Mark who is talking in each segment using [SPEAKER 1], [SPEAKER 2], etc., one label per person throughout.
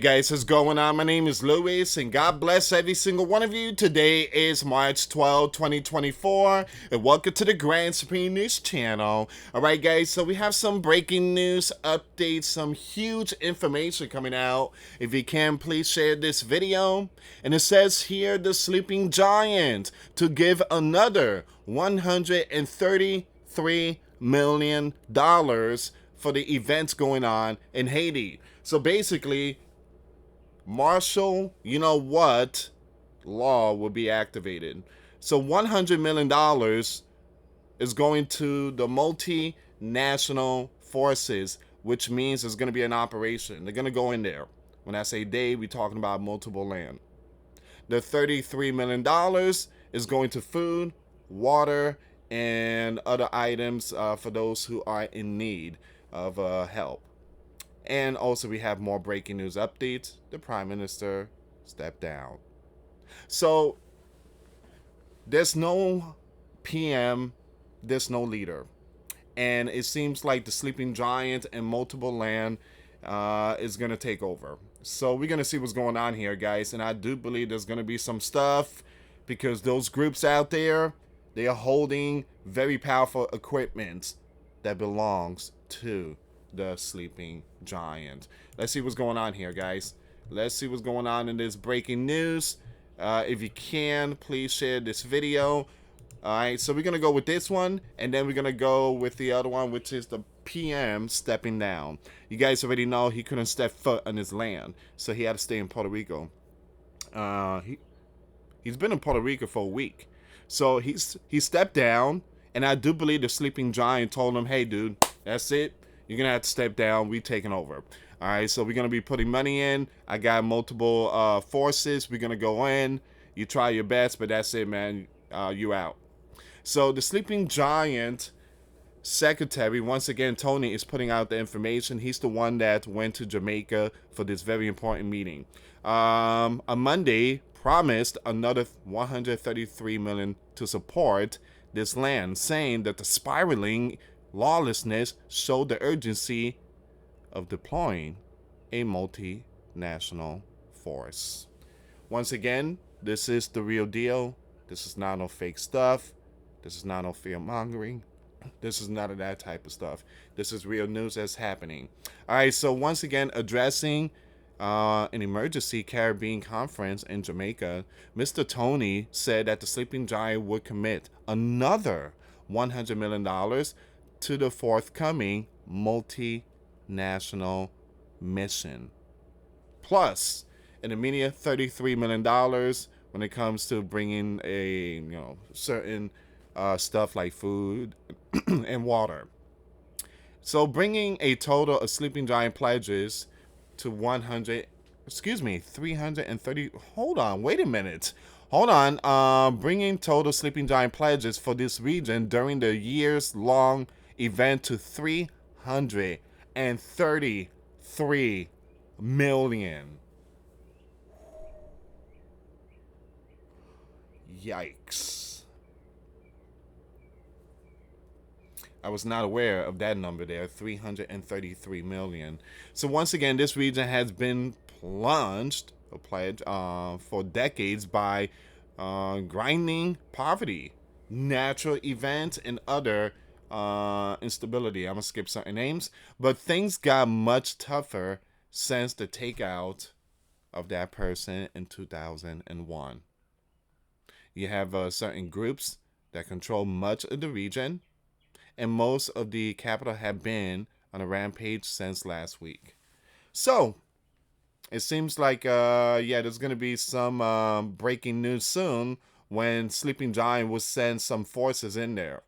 [SPEAKER 1] Guys, what's going on? My name is Luis, and God bless every single one of you. Today is March 12, 2024, and welcome to the Grand Supreme News channel. Alright guys, so we have some breaking news updates, some huge information coming out. If you can, please share this video. And it says here, the sleeping giant to give another $133 million for the events going on in Haiti. So basically, martial, you know what, law will be activated. So $100 million is going to the multinational forces, which means there's going to be an operation. They're going to go in there. When I say they, we're talking about multiple land. The $33 million is going to food, water, and other items for those who are in need of help. And also we have more breaking news updates. The Prime Minister stepped down. So there's no PM, there's no leader. And it seems like the sleeping giant and multiple land is going to take over. So we're going to see what's going on here, guys. And I do believe there's going to be some stuff because those groups out there, they are holding very powerful equipment that belongs to the sleeping giant. Let's see what's going on here, guys. Let's see what's going on in this breaking news. If you can, please share this video. Alright, so we're going to go with this one, and then we're going to go with the other one, which is the PM stepping down. You guys already know he couldn't step foot on his land, so he had to stay in Puerto Rico. He's been in Puerto Rico for a week. So he stepped down, and I do believe the sleeping giant told him, hey, dude, that's it. You're going to have to step down. We taking over. All right, so we're going to be putting money in. I got multiple forces. We're going to go in. You try your best, but that's it, man. You out. So the sleeping giant secretary, once again, Tony, is putting out the information. He's the one that went to Jamaica for this very important meeting. On Monday, promised another $133 million to support this land, saying that the spiraling lawlessness showed the urgency of deploying a multinational force. Once again, this is the real deal. This is not no fake stuff. This is not no fear mongering. This is none of that type of stuff. This is real news that's happening. All right, so once again, addressing an emergency Caribbean conference in Jamaica, Mr. Tony said that the sleeping giant would commit another $100 million to the forthcoming multinational mission. Plus, an immediate $33 million when it comes to bringing a certain stuff like food and water. So bringing a total of sleeping giant pledges to 330. Hold on, wait a minute. Hold on. Bringing total sleeping giant pledges for this region during the years-long event to 333 million. Yikes. I was not aware of that number there, 333 million. So once again, this region has been plunged or pledged for decades by grinding poverty, natural events, and other instability. I'm gonna skip certain names, but things got much tougher since the takeout of that person in 2001. You have certain groups that control much of the region, and most of the capital have been on a rampage since last week. So it seems like there's gonna be some breaking news soon when Sleeping Giant will send some forces in there.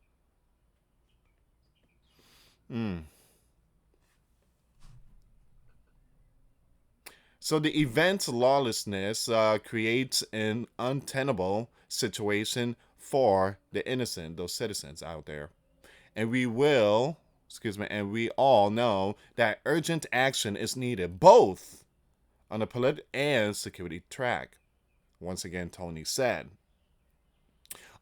[SPEAKER 1] So the event's lawlessness creates an untenable situation for the innocent, those citizens out there. And we all know that urgent action is needed, both on the political and security track. Once again, Tony said.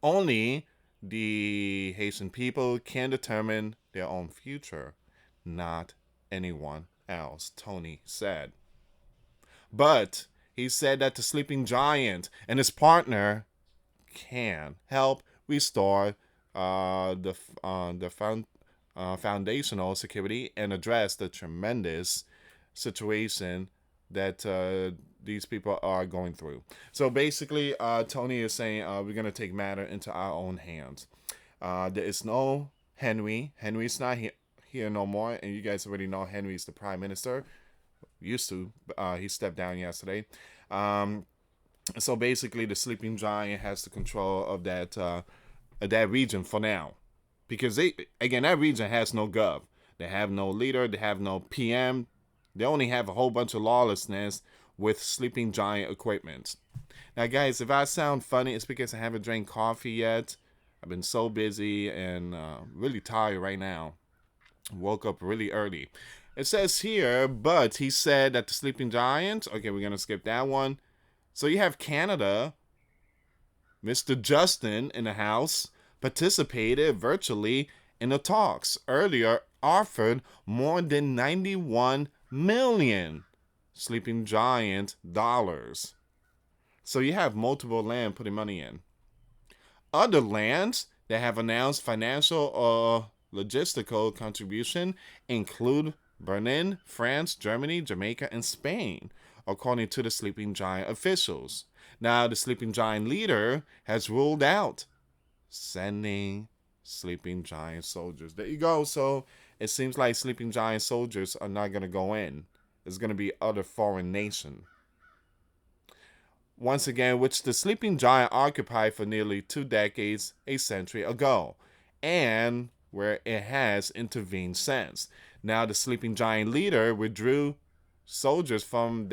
[SPEAKER 1] Only the Haitian people can determine their own future, not anyone else, Tony said. But he said that the sleeping giant and his partner can help restore the foundational security and address the tremendous situation that these people are going through. So basically, Tony is saying we're going to take matter into our own hands. There is no Henry. Henry's not here no more, and you guys already know Henry's the prime minister. Used to. He stepped down yesterday. Um, so basically, the sleeping giant has the control of that region for now, because that region has no gov. They have no leader. They have no PM. They only have a whole bunch of lawlessness with sleeping giant equipment. Now, guys, if I sound funny, it's because I haven't drank coffee yet. I've been so busy and really tired right now. Woke up really early. It says here, but he said that the sleeping giant. Okay, we're gonna skip that one. So you have Canada. Mr. Justin in the House participated virtually in the talks. Earlier, offered more than 91 million sleeping giant dollars. So you have multiple land putting money in. Other lands that have announced financial or logistical contribution include Benin, France, Germany, Jamaica, and Spain, according to the sleeping giant officials. Now, the sleeping giant leader has ruled out sending sleeping giant soldiers. There you go. So it seems like sleeping giant soldiers are not going to go in. It's going to be other foreign nation. Once again, which the sleeping giant occupied for nearly 2 decades, a century ago, and where it has intervened since. Now, the sleeping giant leader withdrew soldiers from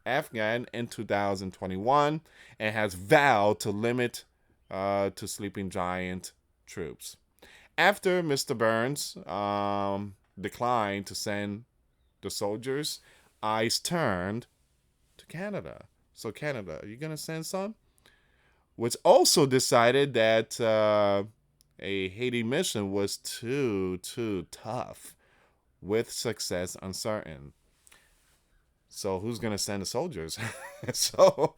[SPEAKER 1] Afghan in 2021 and has vowed to limit to sleeping giant troops. After Mr. Burns declined to send the soldiers, eyes turned to Canada. So Canada, are you going to send some? Which also decided that a Haiti mission was too tough, with success uncertain. So who's going to send the soldiers? So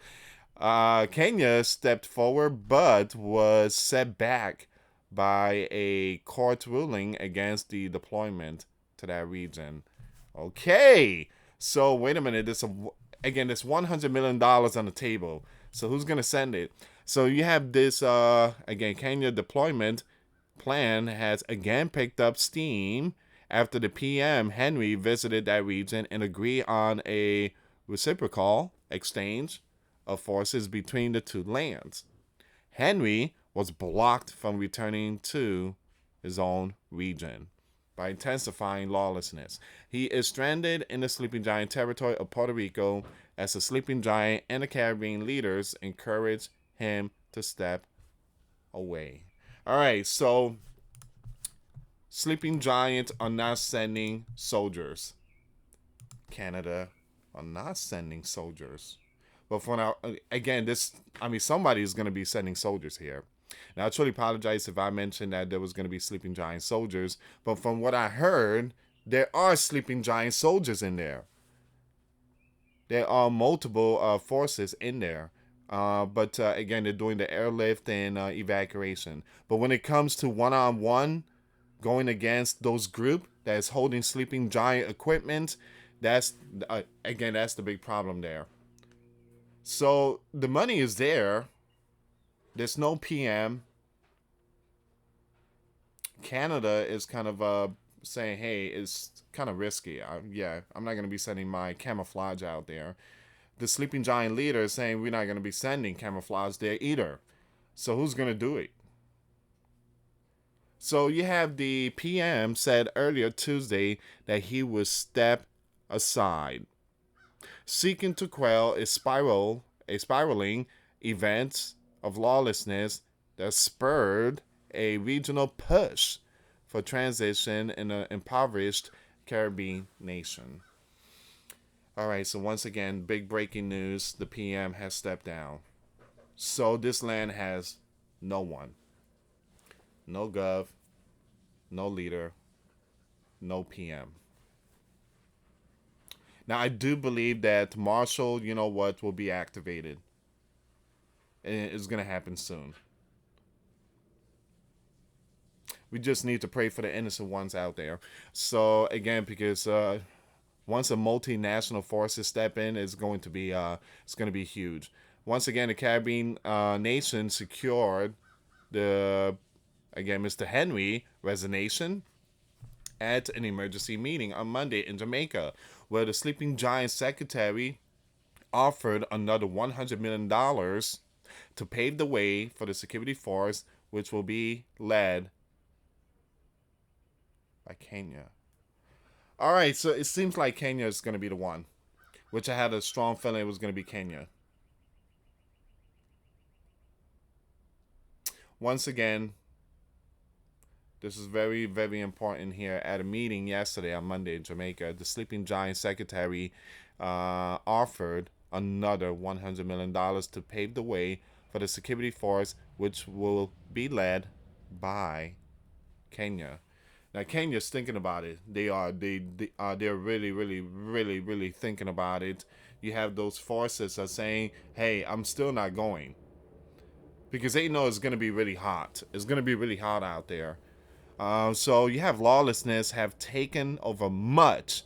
[SPEAKER 1] Kenya stepped forward but was set back by a court ruling against the deployment to that region. Okay, so wait a minute. There's $100 million on the table. So who's going to send it? So you have this, Kenya deployment plan has again picked up steam after the PM, Henry, visited that region and agreed on a reciprocal exchange of forces between the two lands. Henry was blocked from returning to his own region by intensifying lawlessness. He is stranded in the sleeping giant territory of Puerto Rico as the sleeping giant and the Caribbean leaders encourage him to step away. All right, so sleeping giants are not sending soldiers. Canada are not sending soldiers. But for now, again, somebody is going to be sending soldiers here. Now, I truly apologize if I mentioned that there was going to be sleeping giant soldiers. But from what I heard, there are sleeping giant soldiers in there. There are multiple forces in there. But again, they're doing the airlift and evacuation. But when it comes to one-on-one, going against those group that is holding sleeping giant equipment, that's the big problem there. So the money is there. There's no PM. Canada is kind of saying, hey, it's kind of risky. I'm not going to be sending my camouflage out there. The sleeping giant leader is saying we're not going to be sending camouflage there either. So who's going to do it? So you have the PM said earlier Tuesday that he would step aside, seeking to quell a spiraling events of lawlessness that spurred a regional push for transition in an impoverished Caribbean nation. All right, so once again, big breaking news. The PM has stepped down. So this land has no one. No gov, no leader, no PM. Now, I do believe that Marshall, you know what, will be activated. And it's going to happen soon. We just need to pray for the innocent ones out there. So, again, because once a multinational forces step in, it's going to be huge. Once again, the Caribbean nation secured the again Mr. Henry resignation at an emergency meeting on Monday in Jamaica, where the sleeping giant secretary offered another $100 million to pave the way for the security force, which will be led by Kenya. All right, so it seems like Kenya is going to be the one, which I had a strong feeling it was going to be Kenya. Once again, this is very, very important here. At a meeting yesterday on Monday in Jamaica, the sleeping giant secretary offered another $100 million to pave the way for the security force, which will be led by Kenya. Now Kenya's thinking about it. They're really, really, really, really thinking about it. You have those forces are saying, "Hey, I'm still not going," because they know it's gonna be really hot. It's gonna be really hot out there. So you have lawlessness have taken over much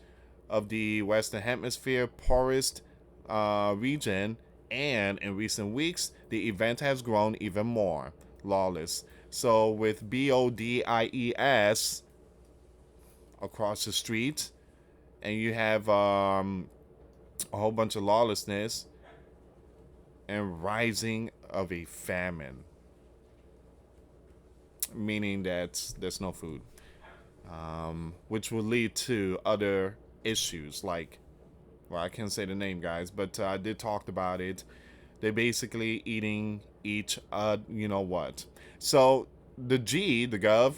[SPEAKER 1] of the Western Hemisphere poorest region, and in recent weeks, the event has grown even more lawless. So with BODIES across the street, and you have a whole bunch of lawlessness and rising of a famine, meaning that there's no food, which will lead to other issues like, well, I can't say the name, guys, but I did talk about it. They're basically eating each, you know what. So the Gov,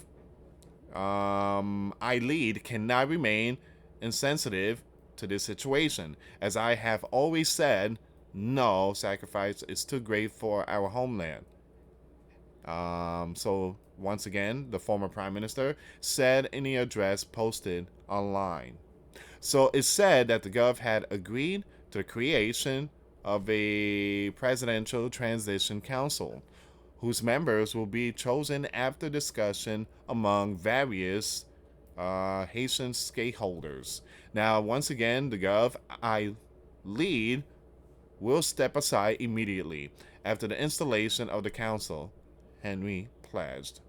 [SPEAKER 1] I lead cannot remain insensitive to this situation. As I have always said, no sacrifice is too great for our homeland. So once again, the former prime minister said in the address posted online. So it said that the Gov had agreed to the creation of a presidential transition council, whose members will be chosen after discussion among various Haitian stakeholders. Now, once again, the Gov I lead will step aside immediately after the installation of the council, Henry pledged.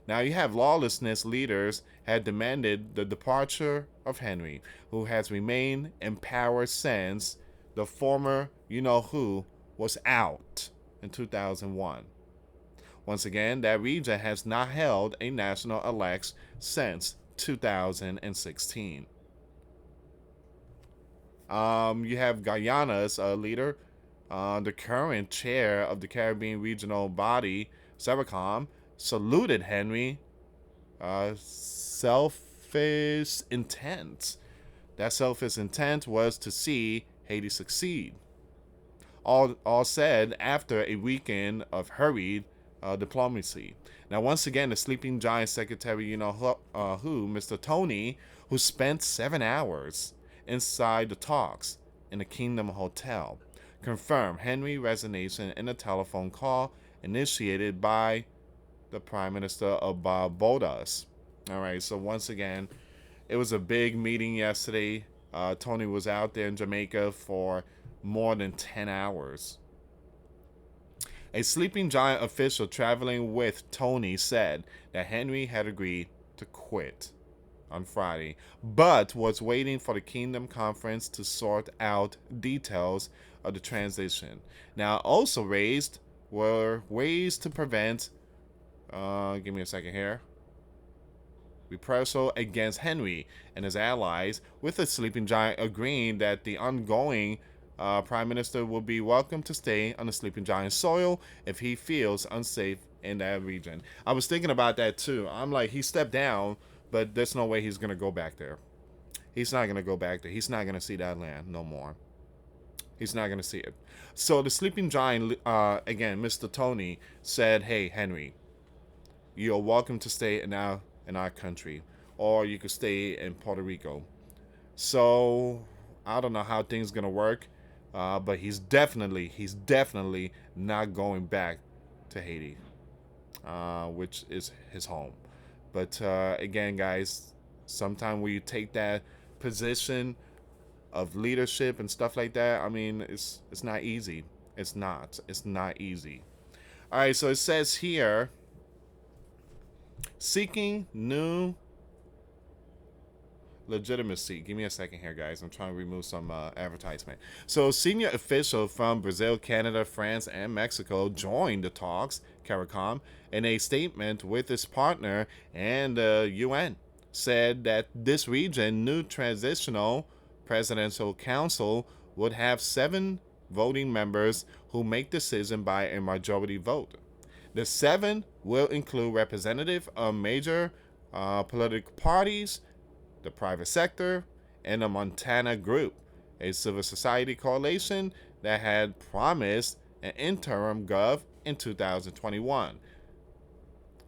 [SPEAKER 1] Now you have lawlessness leaders had demanded the departure of Henry, who has remained in power since the former you know who was out in 2001. Once again, that region has not held a national election since 2016. You have Guyana's leader, the current chair of the Caribbean regional body, CERICOM, saluted Henry selfish intent. That selfish intent was to see Haiti succeed. All said after a weekend of hurried diplomacy. Now, once again, the sleeping giant secretary, who, Mr. Tony, who spent 7 hours inside the talks in the Kingdom Hotel, confirmed Henry's resignation in a telephone call initiated by the Prime Minister of Barbados. All right, so once again, it was a big meeting yesterday. Tony was out there in Jamaica for more than 10 hours. A sleeping giant official traveling with Tony said that Henry had agreed to quit on Friday, but was waiting for the Kingdom Conference to sort out details of the transition. Now, also raised were ways to prevent, give me a second here, reprisal against Henry and his allies, with the sleeping giant agreeing that the ongoing prime minister will be welcome to stay on the sleeping giant soil if he feels unsafe in that region. I was thinking about that too. I'm like, he stepped down, but there's no way he's gonna go back there. He's not gonna go back there. He's not gonna see that land no more. He's not gonna see it. So the sleeping giant, again, Mr. Tony said, "Hey, Henry, you're welcome to stay in our country, or you could stay in Puerto Rico." So I don't know how things gonna work, but he's definitely not going back to Haiti, which is his home. But again, guys, sometimes when you take that position of leadership and stuff like that, I mean, it's not easy. It's not. It's not easy. All right, so it says here, seeking new legitimacy. Give me a second here, guys. I'm trying to remove some advertisement. So, senior official from Brazil, Canada, France, and Mexico joined the talks, CARICOM, in a statement with its partner and the UN. Said that this region, new transitional presidential council, would have 7 voting members who make decision by a majority vote. The 7 will include representative of major political parties, the private sector, and the Montana Group, a civil society coalition that had promised an interim gov in 2021.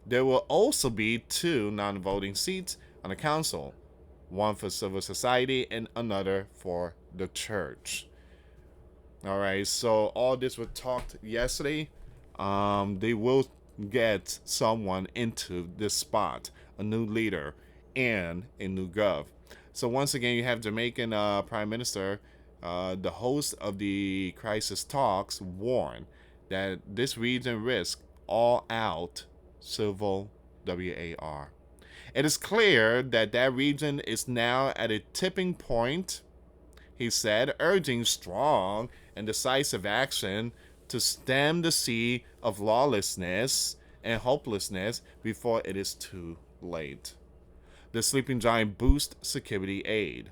[SPEAKER 1] There will also be 2 non voting seats on the council, one for civil society and another for the church. All right, so all this was talked yesterday. They will get someone into this spot, a new leader, and a new gov. So once again, you have Jamaican Prime Minister, the host of the crisis talks, warned that this region risks all-out civil war. It is clear that that region is now at a tipping point, he said, urging strong and decisive action to stem the sea of lawlessness and hopelessness before it is too late. The sleeping giant boost security aid.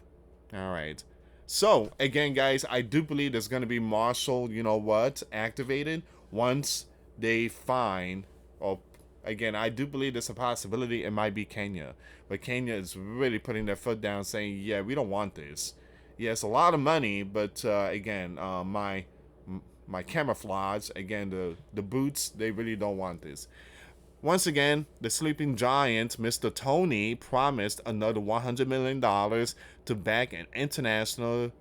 [SPEAKER 1] All right. So, again, guys, I do believe there's going to be martial, activated once they find, or again, I do believe there's a possibility it might be Kenya. But Kenya is really putting their foot down saying, yeah, we don't want this. Yeah, it's a lot of money, but again, my camouflage, again, the boots, they really don't want this. Once again, the sleeping giant, Mr. Tony, promised another $100 million to back an international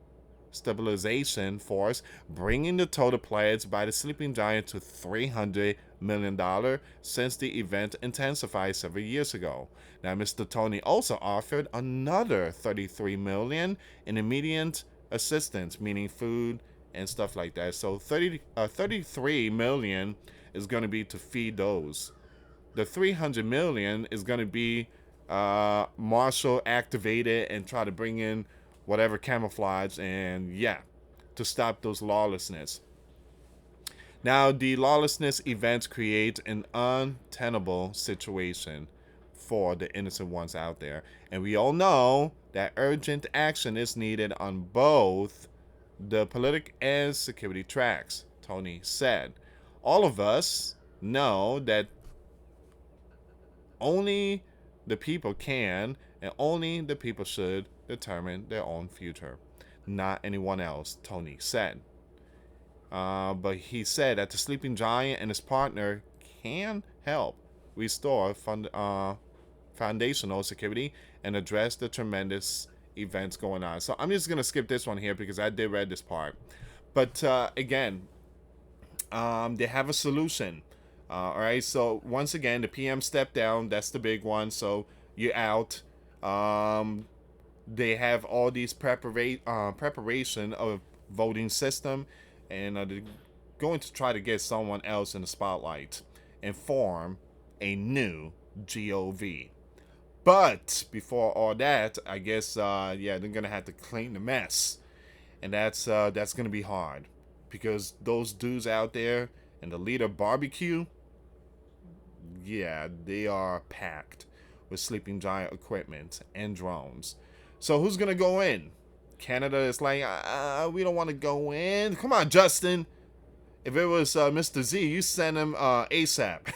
[SPEAKER 1] stabilization force, bringing the total pledge by the sleeping giant to $300 million since the event intensified several years ago. Now, Mr. Tony also offered another $33 million in immediate assistance, meaning food and stuff like that. So $33 million is going to be to feed those. The $300 million is going to be Marshall activated and try to bring in whatever camouflage and to stop those lawlessness. Now, the lawlessness events create an untenable situation for the innocent ones out there. And we all know that urgent action is needed on both the political and security tracks, Tony said. All of us know that only the people can and only the people should determine their own future, not anyone else, Tony said. But he said that the sleeping giant and his partner can help restore foundational security and address the tremendous events going on. So I'm just going to skip this one here because I did read this part. But again, they have a solution. All right, so once again, the PM stepped down. That's the big one. So you're out. They have all these preparation of voting system, and they're going to try to get someone else in the spotlight and form a new GOV. But before all that, I guess they're gonna have to clean the mess, and that's gonna be hard because those dudes out there and the leader barbecue, they are packed with sleeping giant equipment and drones. So who's gonna go in? Canada is like, we don't want to go in. Come on, Justin. If it was Mr. Z, you send him ASAP.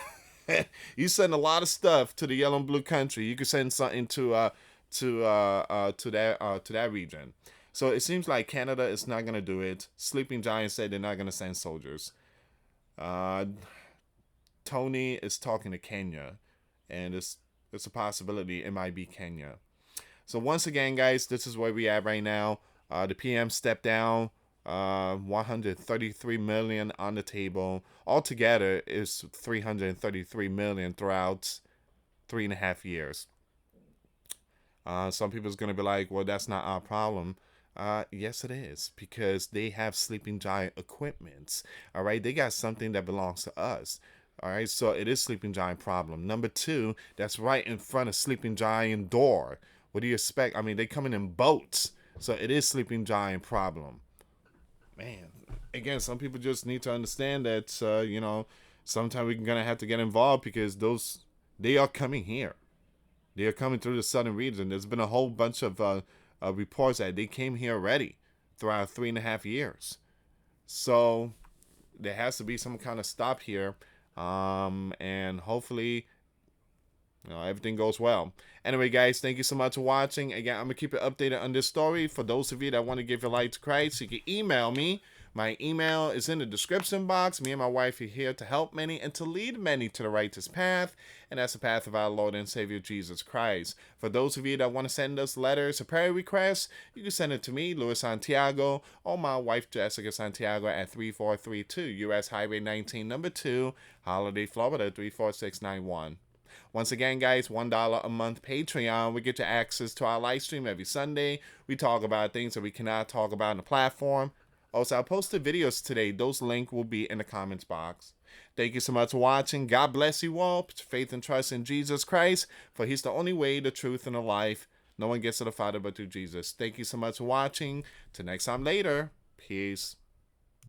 [SPEAKER 1] You send a lot of stuff to the yellow and blue country. You could send something to that region. So it seems like Canada is not gonna do it. Sleeping Giant said they're not gonna send soldiers. Tony is talking to Kenya, and it's a possibility it might be Kenya. So once again, guys, this is where we at right now. The PM stepped down. 133 million on the table. Altogether is 333 million throughout 3.5 years. Some people's gonna be like, well, that's not our problem. Yes, it is, because they have Sleeping Giant equipment. All right, they got something that belongs to us. All right, so it is Sleeping Giant problem. Number two, that's right in front of Sleeping Giant door. What do you expect? I mean, they come in boats, so it is Sleeping Giant problem. Man, again, some people just need to understand that sometimes we're gonna have to get involved because those they are coming here. They are coming through the southern region. There's been a whole bunch of reports that they came here already throughout 3.5 years. So there has to be some kind of stop here, and hopefully, everything goes well. Anyway, guys, thank you so much for watching. Again, I'm gonna keep it updated on this story. For those of you that want to give your life to Christ, you can email me. My email is in the description box. Me and my wife are here to help many and to lead many to the righteous path, and that's the path of our Lord and Savior Jesus Christ. For those of you that want to send us letters or prayer requests, you can send it to me, US Santiago, or my wife, Jessica Santiago, at 3432 US Highway 19, number 2, Holiday, Florida, 34691. Once again, guys, $1 a month Patreon. We get you access to our live stream every Sunday. We talk about things that we cannot talk about on the platform. Also, I posted videos today. Those links will be in the comments box. Thank you so much for watching. God bless you all. Put your faith and trust in Jesus Christ, for He's the only way, the truth, and the life. No one gets to the Father but through Jesus. Thank you so much for watching. Till next time later. Peace.